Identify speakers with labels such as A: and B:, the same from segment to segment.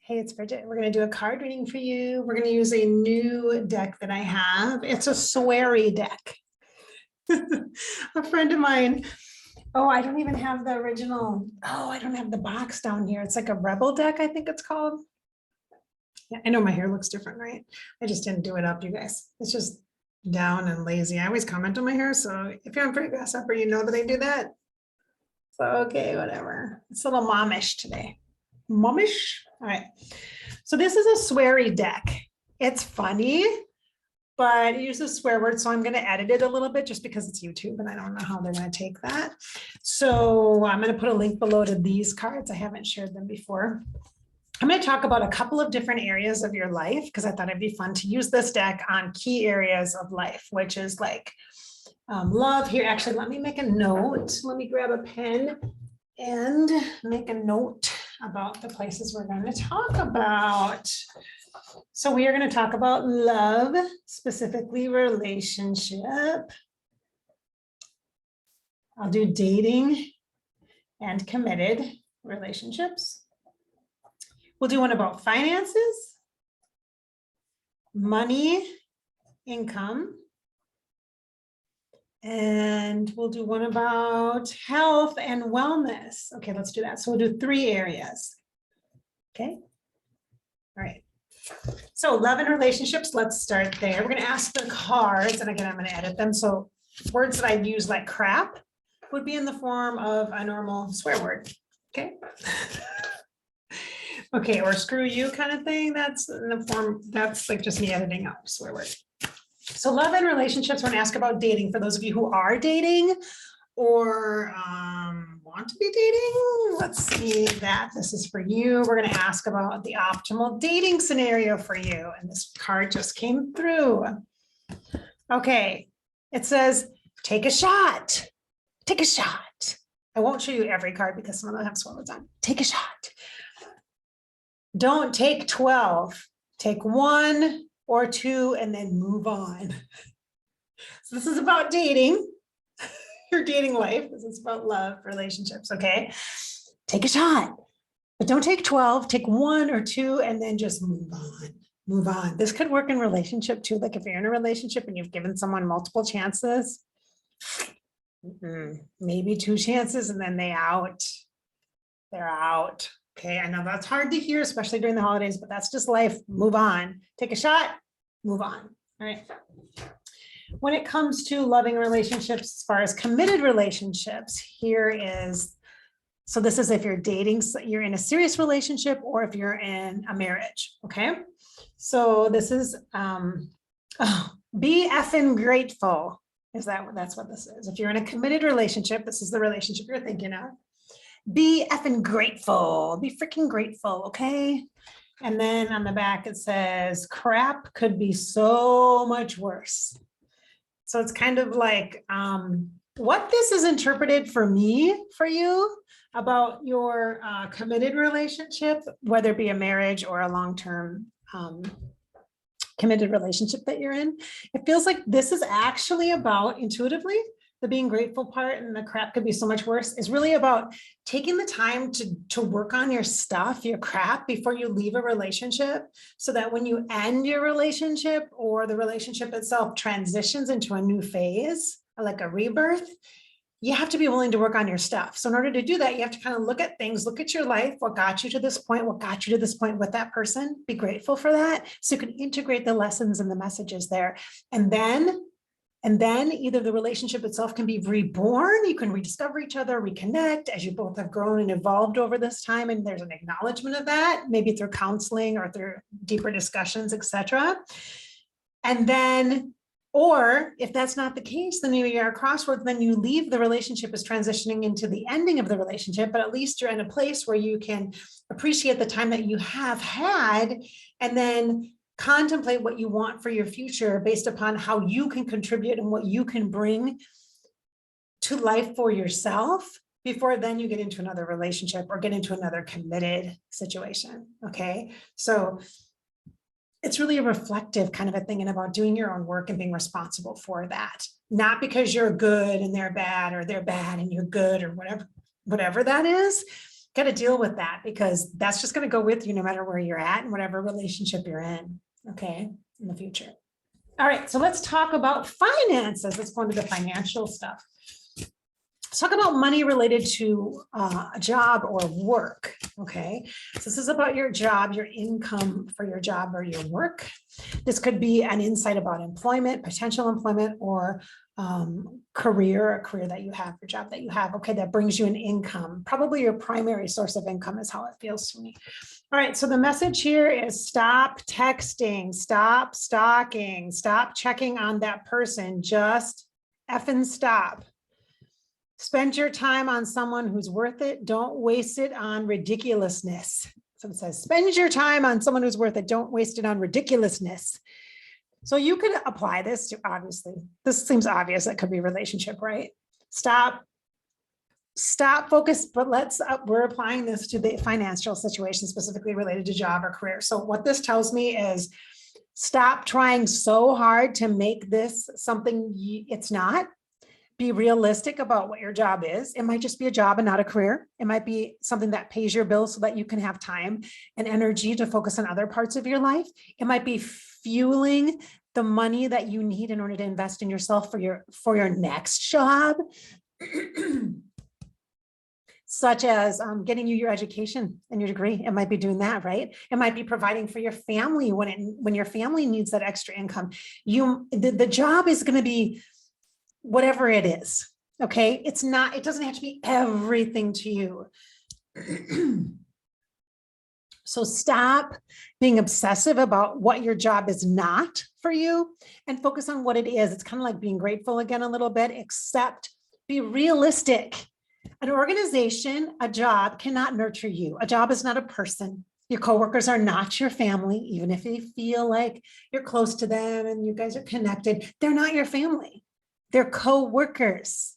A: Hey, it's Bridget. We're going to do a card reading for you. We're going to use a new deck that I have. It's a sweary deck. A friend of mine. Oh, I don't even have the original. Oh, I don't have the box down here. It's like a rebel deck, I think it's called. Yeah, I know my hair looks different, right? I just didn't do it up, you guys. It's just down and lazy. I always comment on my hair. So if you're on pretty grasshopper, you know that I do that. So, okay, whatever. It's a little momish today. Momish. All right. So this is a sweary deck. It's funny, but it uses swear words. So I'm going to edit it a little bit just because it's YouTube and I don't know how they're going to take that. So I'm going to put a link below to these cards. I haven't shared them before. I'm going to talk about a couple of different areas of your life because I thought it'd be fun to use this deck on key areas of life, which is like love here. Actually, let me make a note. Let me grab a pen and make a note about the places we're going to talk about. So we are going to talk about love, specifically relationship. I'll do dating and committed relationships. We'll do one about finances, money, income, and we'll do one about health and wellness. Okay, let's do that. So we'll do 3 areas. Okay. All right. So love and relationships, let's start there. We're going to ask the cards, and again, I'm going to edit them. So words that I've used like crap would be in the form of a normal swear word. Okay. Okay, or screw you kind of thing. That's in the form, that's like just me editing out a swear word. So love and relationships, we're going to ask about dating for those of you who are dating or want to be dating. Let's see that this is for you. We're going to ask about the optimal dating scenario for you. And this card just came through. Okay, it says, take a shot. Take a shot. I won't show you every card because some of them have swear words on. Take a shot. Don't take 12. Take 1 or 2 and then move on. So this is about dating, your dating life. This is about love, relationships, okay? Take a shot, but don't take 12, take 1 or 2 and then just move on, move on. This could work in relationship too. Like if you're in a relationship and you've given someone multiple chances, maybe 2 chances and then they're out. Okay, I know that's hard to hear, especially during the holidays, but that's just life. Move on. Take a shot, move on. All right. When it comes to loving relationships, as far as committed relationships, here is, so this is if you're dating, you're in a serious relationship or if you're in a marriage, okay? So this is, be effing grateful. That's what this is. If you're in a committed relationship, this is the relationship you're thinking of. Be effing grateful, be freaking grateful, okay? And then on the back, it says, crap could be so much worse. So it's kind of like what this is interpreted for me, for you, about your committed relationship, whether it be a marriage or a long-term committed relationship that you're in. It feels like this is actually about, intuitively, the being grateful part and the crap could be so much worse is really about taking the time to work on your stuff, your crap before you leave a relationship, so that when you end your relationship or the relationship itself transitions into a new phase, like a rebirth, you have to be willing to work on your stuff. So in order to do that, you have to kind of look at things, look at your life, what got you to this point, what got you to this point with that person, be grateful for that. So you can integrate the lessons and the messages there. And then either the relationship itself can be reborn, you can rediscover each other, reconnect as you both have grown and evolved over this time. And there's an acknowledgement of that, maybe through counseling or through deeper discussions, etc. And then, or if that's not the case, then maybe you're at a crossroads, then you leave the relationship as transitioning into the ending of the relationship, but at least you're in a place where you can appreciate the time that you have had and then contemplate what you want for your future based upon how you can contribute and what you can bring to life for yourself before then you get into another relationship or get into another committed situation. Okay. So it's really a reflective kind of a thing and about doing your own work and being responsible for that. Not because you're good and they're bad or they're bad and you're good or whatever that is. got to deal with that because that's just going to go with you no matter where you're at and whatever relationship you're in. Okay. In the future. All right. So let's talk about finances. Let's go into the financial stuff. Let's talk about money related to a job or work. Okay. So this is about your job, your income for your job or your work. This could be an insight about employment, potential employment, or career, a career that you have, your job that you have. Okay. That brings you an income. Probably your primary source of income is how it feels to me. All right. So the message here is stop texting, stop stalking, stop checking on that person. Just effing stop. Spend your time on someone who's worth it. Don't waste it on ridiculousness. So it says, spend your time on someone who's worth it. Don't waste it on ridiculousness. So you could apply this to, obviously, this seems obvious. That could be a relationship, right? Stop focus, but we're applying this to the financial situation specifically related to job or career. So what this tells me is stop trying so hard to make this something it's not. Be realistic about what your job is. It might just be a job and not a career. It might be something that pays your bills so that you can have time and energy to focus on other parts of your life. It might be fueling the money that you need in order to invest in yourself for your next job, such as getting you your education and your degree. It might be doing that, right? It might be providing for your family when your family needs that extra income. The job is going to be whatever it is. Okay. It doesn't have to be everything to you. So stop being obsessive about what your job is not for you and focus on what it is. It's kind of like being grateful again a little bit, except be realistic. An organization, a job cannot nurture you. A job is not a person. Your coworkers are not your family, even if you feel like you're close to them and you guys are connected. They're not your family. They're co-workers.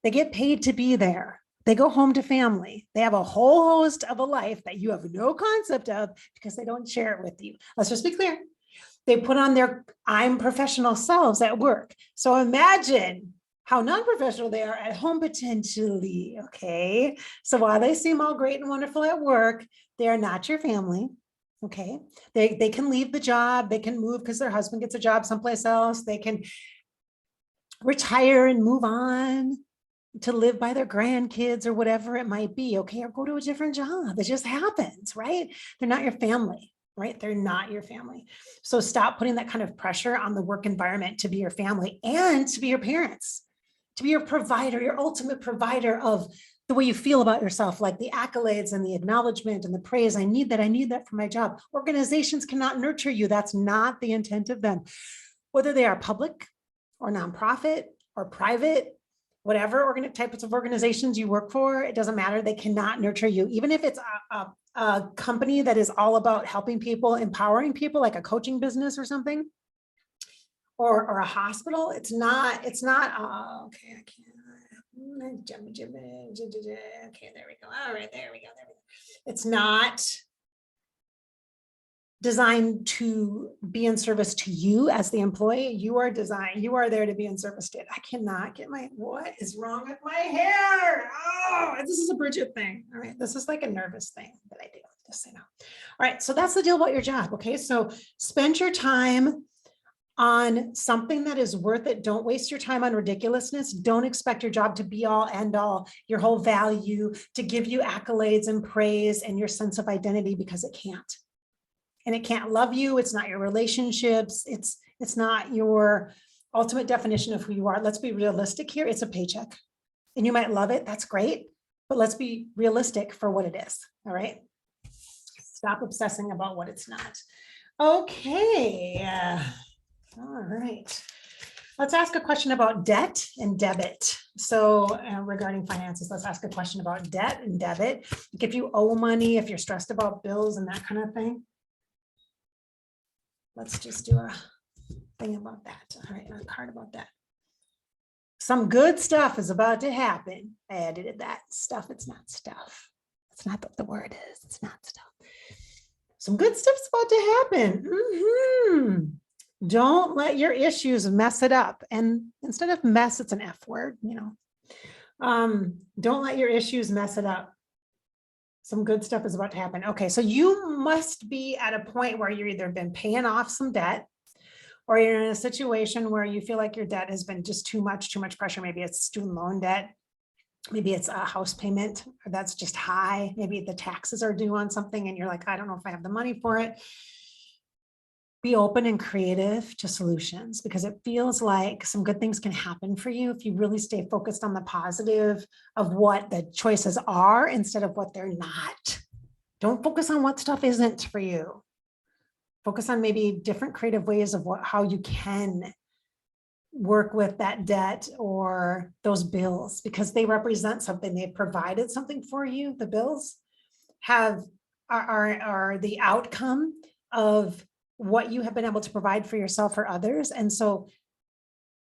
A: They get paid to be there. They go home to family. They have a whole host of a life that you have no concept of because they don't share it with you. Let's just be clear. They put on their I'm professional selves at work. So imagine how non-professional they are at home potentially, okay? So while they seem all great and wonderful at work, they are not your family, okay? They can leave the job. They can move because their husband gets a job someplace else. They can retire and move on to live by their grandkids or whatever it might be, okay? Or go to a different job. It just happens, right? They're not your family, right? They're not your family. So stop putting that kind of pressure on the work environment to be your family and to be your parents, to be your provider, your ultimate provider of the way you feel about yourself, like the accolades and the acknowledgement and the praise. I need that for my job. Organizations cannot nurture you. That's not the intent of them. Whether they are public or nonprofit or private, whatever types of organizations you work for, it doesn't matter. They cannot nurture you. Even if it's a company that is all about helping people, empowering people, like a coaching business or something, or a hospital, it's not, okay, I can't, okay, there we go. All right, there we go. It's not designed to be in service to you as the employee. You are there to be in service to it. I cannot get what is wrong with my hair? Oh, this is a Bridget thing. All right. This is like a nervous thing that I do, just so you know. All right. So that's the deal about your job. Okay. So spend your time on something that is worth it. Don't waste your time on ridiculousness. Don't expect your job to be all end all, your whole value, to give you accolades and praise and your sense of identity, because it can't. And it can't love you. It's not your relationships. It's not your ultimate definition of who you are. Let's be realistic here. It's a paycheck and you might love it. That's great. But let's be realistic for what it is. All right. Stop obsessing about what it's not. Okay. All right. Let's ask a question about debt and debit. So regarding finances, let's ask a question about debt and debit. Like if you owe money, if you're stressed about bills and that kind of thing. Let's just do a thing about that. All right, a card about that. Some good stuff is about to happen. I edited that stuff. It's not stuff. That's not what the word is. It's not stuff. Some good stuff's about to happen. Don't let your issues mess it up. And instead of mess, it's an F word, you know. Don't let your issues mess it up. Some good stuff is about to happen. Okay, so you must be at a point where you're either been paying off some debt, or you're in a situation where you feel like your debt has been just too much pressure. Maybe it's student loan debt. Maybe it's a house payment that's just high. Maybe the taxes are due on something and you're like, I don't know if I have the money for it. Be open and creative to solutions, because it feels like some good things can happen for you if you really stay focused on the positive of what the choices are instead of what they're not. Don't focus on what stuff isn't for you. Focus on maybe different creative ways of how you can work with that debt or those bills, because they represent something. They've provided something for you. The bills are the outcome of what you have been able to provide for yourself or others. And so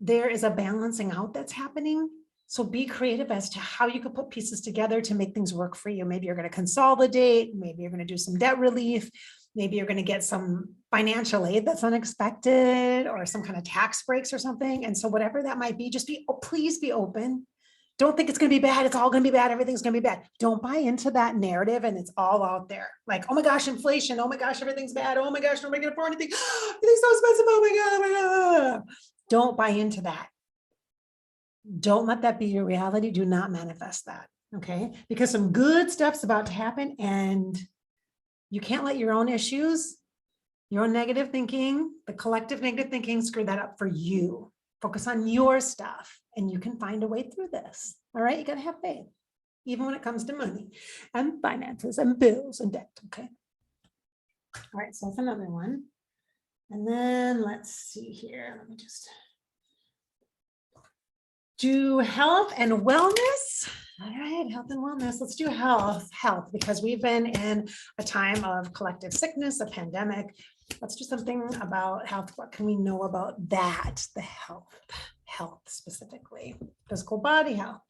A: there is a balancing out that's happening. So be creative as to how you could put pieces together to make things work for you. Maybe you're going to consolidate, maybe you're going to do some debt relief, maybe you're going to get some financial aid that's unexpected, or some kind of tax breaks or something. And so whatever that might be, please be open. Don't think it's going to be bad. It's all going to be bad. Everything's going to be bad. Don't buy into that narrative. And it's all out there. Like, oh my gosh, inflation. Oh my gosh, everything's bad. Oh my gosh, nobody can afford anything. Everything's so expensive. Oh my God, oh my God. Don't buy into that. Don't let that be your reality. Do not manifest that. Okay. Because some good stuff's about to happen, and you can't let your own issues, your own negative thinking, the collective negative thinking, screw that up for you. Focus on your stuff, and you can find a way through this. All right. You got to have faith, even when it comes to money and finances and bills and debt. Okay. All right. So that's another one. And then let's see here. Let me just do health and wellness. All right, health and wellness. Let's do health, because we've been in a time of collective sickness, a pandemic. Let's do something about health. What can we know about that? The health specifically, physical body health.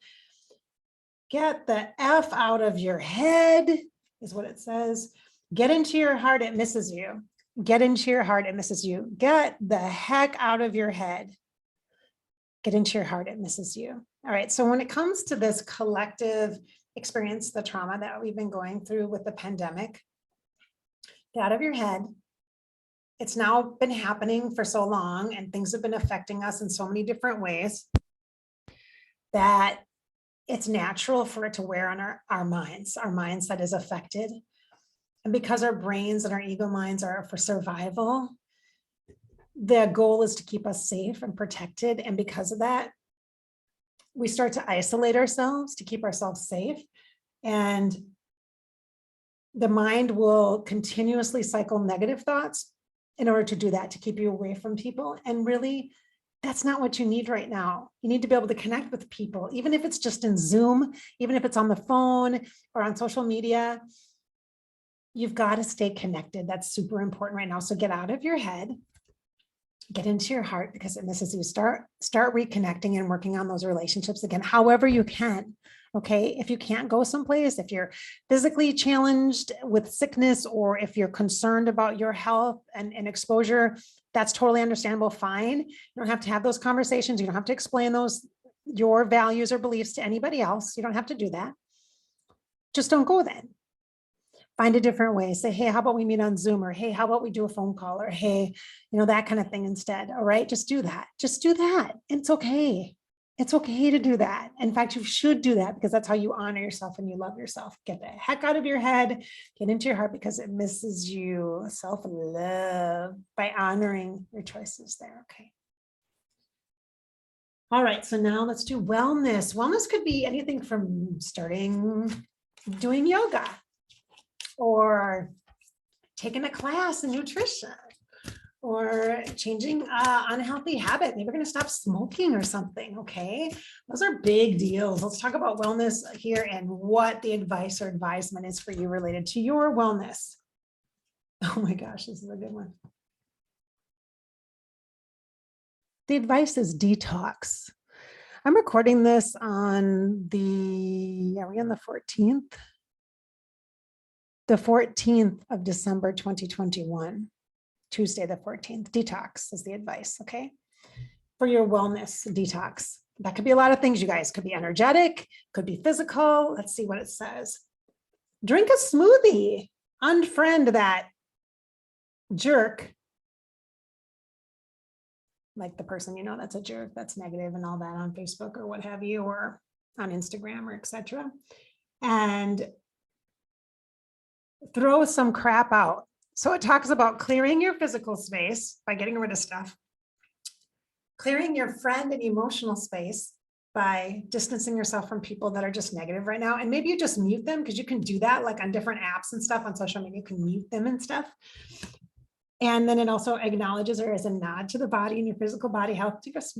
A: Get the F out of your head is what it says. Get into your heart, it misses you. Get into your heart, it misses you. Get the heck out of your head. Get into your heart, it misses you. All right, so when it comes to this collective experience, the trauma that we've been going through with the pandemic, get out of your head. It's now been happening for so long, and things have been affecting us in so many different ways that it's natural for it to wear on our minds. Our mindset is affected. And because our brains and our ego minds are for survival, the goal is to keep us safe and protected. And because of that, we start to isolate ourselves to keep ourselves safe. And the mind will continuously cycle negative thoughts in order to do that, to keep you away from people. And really, that's not what you need right now. You need to be able to connect with people, even if it's just in Zoom, even if it's on the phone or on social media. You've got to stay connected. That's super important right now. So get out of your head. Get into your heart, because it misses you. Start reconnecting and working on those relationships again, however you can. Okay. If you can't go someplace, if you're physically challenged with sickness, or if you're concerned about your health and exposure, that's totally understandable. Fine. You don't have to have those conversations. You don't have to explain your values or beliefs to anybody else. You don't have to do that. Just don't go then. Find a different way. Say, hey, how about we meet on Zoom? Or hey, how about we do a phone call? Or hey, that kind of thing instead. All right, just do that. Just do that. It's okay. It's okay to do that. In fact, you should do that, because that's how you honor yourself and you love yourself. Get the heck out of your head, get into your heart, because it misses you. Self-love by honoring your choices there. Okay. All right, so now let's do wellness. Wellness could be anything from doing yoga, or taking a class in nutrition, or changing unhealthy habit. Maybe we're going to stop smoking or something. Okay. Those are big deals. Let's talk about wellness here and what the advice or advisement is for you related to your wellness. Oh my gosh, this is a good one. The advice is detox. I'm recording this on are we on the 14th? The 14th of December, 2021, Tuesday, the 14th. Detox is the advice. Okay. For your wellness detox. That could be a lot of things, you guys. Could be energetic, could be physical. Let's see what it says. Drink a smoothie. Unfriend that jerk. Like the person, you know, that's a jerk, that's negative and all that on Facebook or what have you, or on Instagram or etc. And throw some crap out. So it talks about clearing your physical space by getting rid of stuff, clearing your friend and emotional space by distancing yourself from people that are just negative right now. And maybe you just mute them, because you can do that like on different apps and stuff on social media, you can mute them and stuff. And then it also acknowledges, or as a nod to the body and your physical body health,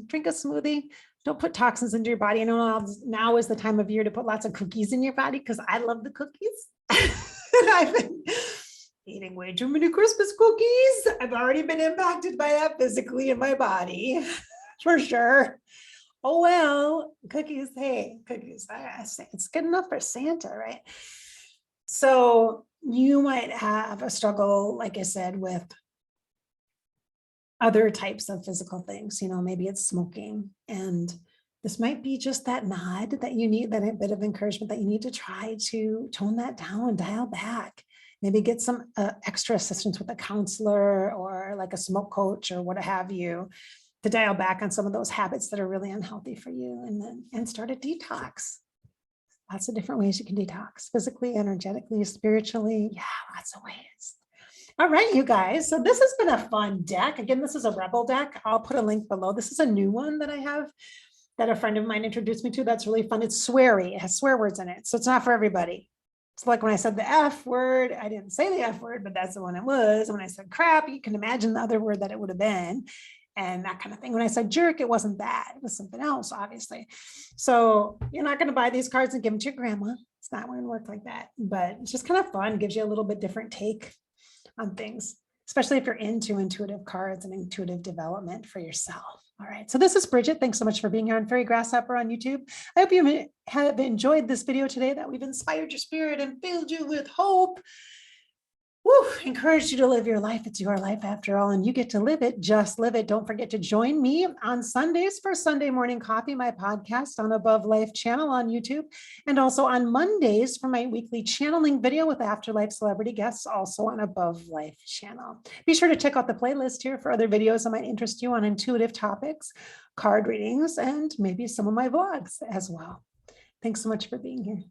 A: drink a smoothie. Don't put toxins into your body. I know now is the time of year to put lots of cookies in your body, because I love the cookies. And I've been eating way too many Christmas cookies. I've already been impacted by that physically in my body, for sure. Oh, well, cookies, hey, cookies, I say it's good enough for Santa, right? So you might have a struggle, like I said, with other types of physical things, you know, maybe it's smoking, and this might be just that nod that you need, that bit of encouragement that you need to try to tone that down, dial back, maybe get some extra assistance with a counselor or like a smoke coach or what have you, to dial back on some of those habits that are really unhealthy for you, and start a detox. Lots of different ways you can detox, physically, energetically, spiritually. Yeah, lots of ways. All right, you guys. So this has been a fun deck. Again, this is a Rebel deck. I'll put a link below. This is a new one that I have, that a friend of mine introduced me to. That's really fun. It's sweary. It has swear words in it. So it's not for everybody. It's like when I said the F word, I didn't say the F word, but that's the one it was. When I said crap, you can imagine the other word that it would have been, and that kind of thing. When I said jerk, it wasn't that. It was something else, obviously. So you're not going to buy these cards and give them to your grandma. It's not going to work like that, but it's just kind of fun. It gives you a little bit different take on things, especially if you're into intuitive cards and intuitive development for yourself. All right, so this is Bridget. Thanks so much for being here on Fairy Grasshopper on YouTube. I hope you have enjoyed this video today, that we've inspired your spirit and filled you with hope. Woo, encourage you to live your life. It's your life after all, and you get to live it. Just live it. Don't forget to join me on Sundays for Sunday Morning Coffee, my podcast on Above Life channel on YouTube, and also on Mondays for my weekly channeling video with afterlife celebrity guests, also on Above Life channel. Be sure to check out the playlist here for other videos that might interest you on intuitive topics, card readings, and maybe some of my vlogs as well. Thanks so much for being here.